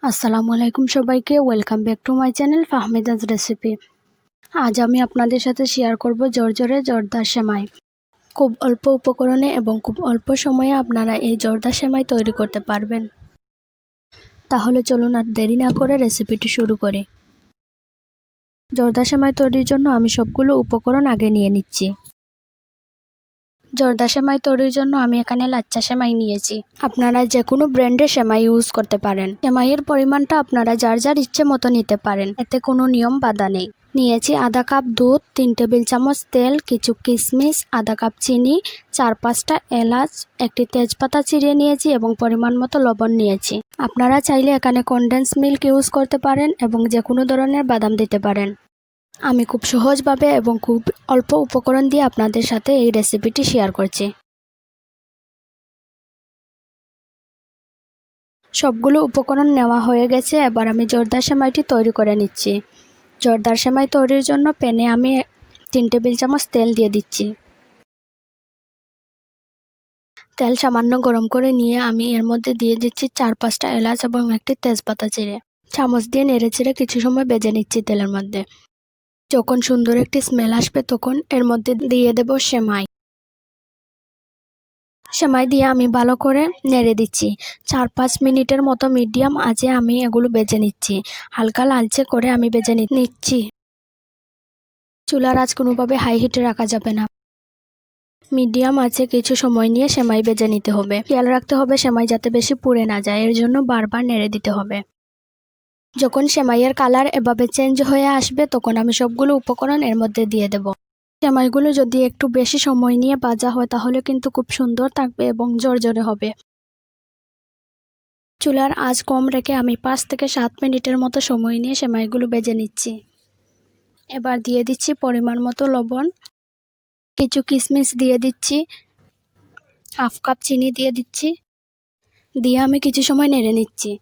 আসসালামু আলাইকুম সবাইকে, welcome back to my channel Fahmida's recipe. আজ আমি আপনাদের সাথে শেয়ার করব ঝরঝরে জর্দার সেমাই। খুব অল্প উপকরণে এবং খুব অল্প সময়ে আপনারা এই জর্দার সেমাই তৈরি করতে পারবেন। তাহলে চলুন আর দেরি না করে রেসিপিটি শুরু করি। জর্দার সেমাই তৈরির জন্য আমি সবগুলো উপকরণ আগে নিয়ে নিচ্ছি। জর্দা সেমাই তৈরির জন্য আমি এখানে লাচ্চা সেমাই নিয়েছি। আপনারা যে কোনো ব্র্যান্ডের সেমাই ইউজ করতে পারেন। সেমাইয়ের পরিমাণটা আপনারা যার যার ইচ্ছে মতো নিতে পারেন, এতে কোনো নিয়ম বাধা নেই। নিয়েছি আধা কাপ দুধ, 3 টেবিল চামচ তেল, কিছু কিশমিশ, আধা কাপ চিনি, 4-5টা এলাচ, একটি তেজপাতা চিড়িয়ে নিয়েছি এবং পরিমাণ মতো লবণ নিয়েছি। আপনারা চাইলে এখানে কনডেন্স মিল্ক ইউজ করতে পারেন এবং যে কোনো ধরনের বাদাম দিতে পারেন। আমি খুব সহজভাবে এবং খুব অল্প উপকরণ দিয়ে আপনাদের সাথে এই রেসিপিটি শেয়ার করছি। সবগুলো উপকরণ নেওয়া হয়ে গেছে, এবার আমি জর্দার সেমাইটি তৈরি করে নিচ্ছি। জর্দার সেমাই তৈরির জন্য প্যানে আমি 3 টেবিল চামচ তেল দিয়ে দিচ্ছি। তেল সামান্য গরম করে নিয়ে আমি এর মধ্যে দিয়ে দিচ্ছি 4-5টা এলাচ এবং একটি তেজপাতা চিড়ে। চামচ দিয়ে নেড়ে চেড়ে কিছু সময় ভেজে নিচ্ছি তেলের মধ্যে। যখন সুন্দর একটি স্মেল আসবে তখন এর মধ্যে দিয়ে দেব সেমাই। সেমাই দিয়ে আমি ভালো করে নেড়ে দিচ্ছি। 4-5 মিনিটের মতো মিডিয়াম আঁচে আমি এগুলো ভেজে নিচ্ছি। হালকা লালচে করে আমি ভেজে নিচ্ছি। চুলার আঁচ কোনোভাবে হাই হিটে রাখা যাবে না। মিডিয়াম আঁচে কিছু সময় নিয়ে সেমাই ভেজে নিতে হবে। খেয়াল রাখতে হবে সেমাই যাতে বেশি পুড়ে না যায়, এর জন্য বারবার নেড়ে দিতে হবে। যখন সেমাইয়ের কালার এভাবে চেঞ্জ হয়ে আসবে তখন আমি সবগুলো উপকরণ এর মধ্যে দিয়ে দেব। সেমাইগুলো যদি একটু বেশি সময় নিয়ে ভাজা হয় তাহলে কিন্তু খুব সুন্দর থাকবে এবং ঝরঝরে হবে। চুলার আঁচ কম রেখে আমি 5 থেকে 7 মিনিটের মতো সময় নিয়ে সেমাইগুলো ভেজে নিচ্ছি। এবার দিয়ে দিচ্ছি পরিমাণ মতো লবণ, কিছু কিশমিশ দিয়ে দিচ্ছি, হাফ কাপ চিনি দিয়ে দিচ্ছি। দিয়ে আমি কিছু সময় নেড়ে নিচ্ছি।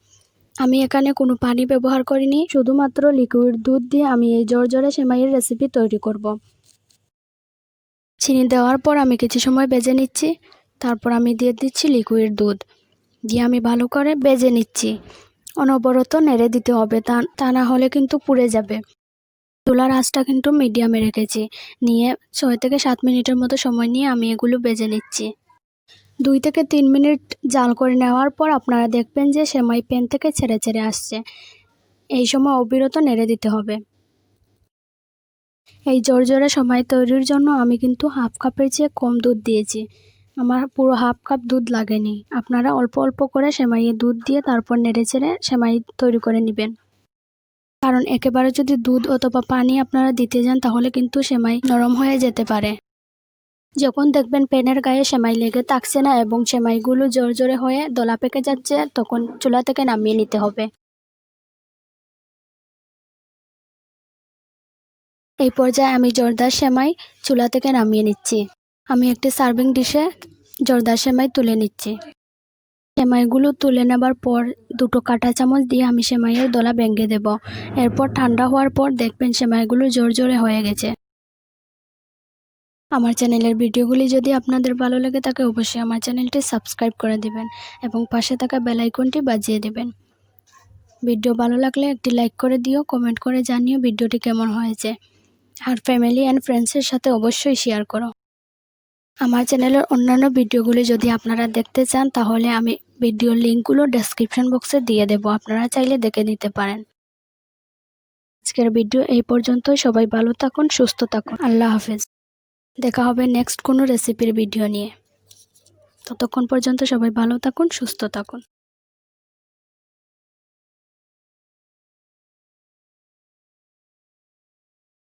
আমি এখানে কোনো পানি ব্যবহার করিনি, শুধুমাত্র লিকুইড দুধ দিয়ে আমি এই ঝরঝরে সেমাইয়ের রেসিপি তৈরি করব। চিনি দেওয়ার পর আমি কিছু সময় ভেজে নিচ্ছি। তারপর আমি দিয়ে দিচ্ছি লিকুইড দুধ, দিয়ে আমি ভালো করে ভেজে নিচ্ছি। অনবরত নেড়ে দিতে হবে, তা না হলে কিন্তু পুড়ে যাবে। চুলার আঁচটা কিন্তু মিডিয়ামে রেখেছি। নিয়ে 6 থেকে 7 মিনিটের মতো সময় নিয়ে আমি এগুলো ভেজে নিচ্ছি। 2 থেকে 3 মিনিট জাল করে নেওয়ার পর আপনারা দেখবেন যে সেমাই প্যান থেকে ছেড়ে ছেড়ে আসছে। এই সময় অবিরত নেড়ে দিতে হবে। এই ঝরঝরে সেমাই তৈরির জন্য আমি কিন্তু হাফ কাপের চেয়ে কম দুধ দিয়েছি। আমার পুরো হাফ কাপ দুধ লাগেনি। আপনারা অল্প অল্প করে সেমাইয়ে দুধ দিয়ে তারপর নেড়ে চেড়ে সেমাই তৈরি করে নেবেন। কারণ একেবারে যদি দুধ অথবা পানি আপনারা দিতে যান তাহলে কিন্তু সেমাই নরম হয়ে যেতে পারে। যখন দেখবেন প্যানের গায়ে সেমাই লেগে থাকছে না এবং সেমাইগুলো ঝরঝরে হয়ে দলা পেকে যাচ্ছে তখন চুলা থেকে নামিয়ে নিতে হবে। এই পর্যায়ে আমি জর্দার সেমাই চুলা থেকে নামিয়ে নিচ্ছি। আমি একটি সার্ভিং ডিশে জর্দার সেমাই তুলে নিচ্ছি। সেমাইগুলো তুলে নেবার পর 2টো কাঁটা চামচ দিয়ে আমি সেমাইয়ের দলা ভেঙে দেব। এরপর ঠান্ডা হওয়ার পর দেখবেন সেমাইগুলো ঝরঝরে হয়ে গেছে। আমার চ্যানেলের ভিডিওগুলি যদি আপনাদের ভালো লাগে থাকে অবশ্যই আমার চ্যানেলটি সাবস্ক্রাইব করে দিবেন এবং পাশে থাকা বেল আইকনটি বাজিয়ে দিবেন। ভিডিও ভালো লাগলে একটি লাইক করে দিও, কমেন্ট করে জানিও ভিডিওটি কেমন হয়েছে। আর ফ্যামিলি অ্যান্ড ফ্রেন্ডসের সাথে অবশ্যই শেয়ার করো। আমার চ্যানেলের অন্যান্য ভিডিওগুলি যদি আপনারা দেখতে চান তাহলে আমি ভিডিওর লিঙ্কগুলো ডেসক্রিপশন বক্সে দিয়ে দেব, আপনারা চাইলে দেখে নিতে পারেন। আজকের ভিডিও এই পর্যন্তই। সবাই ভালো থাকুন, সুস্থ থাকুন। আল্লাহ হাফেজ। দেখা হবে নেক্সট কোনো রেসিপির ভিডিও নিয়ে। ততক্ষণ পর্যন্ত সবাই ভালো থাকুন, সুস্থ থাকুন।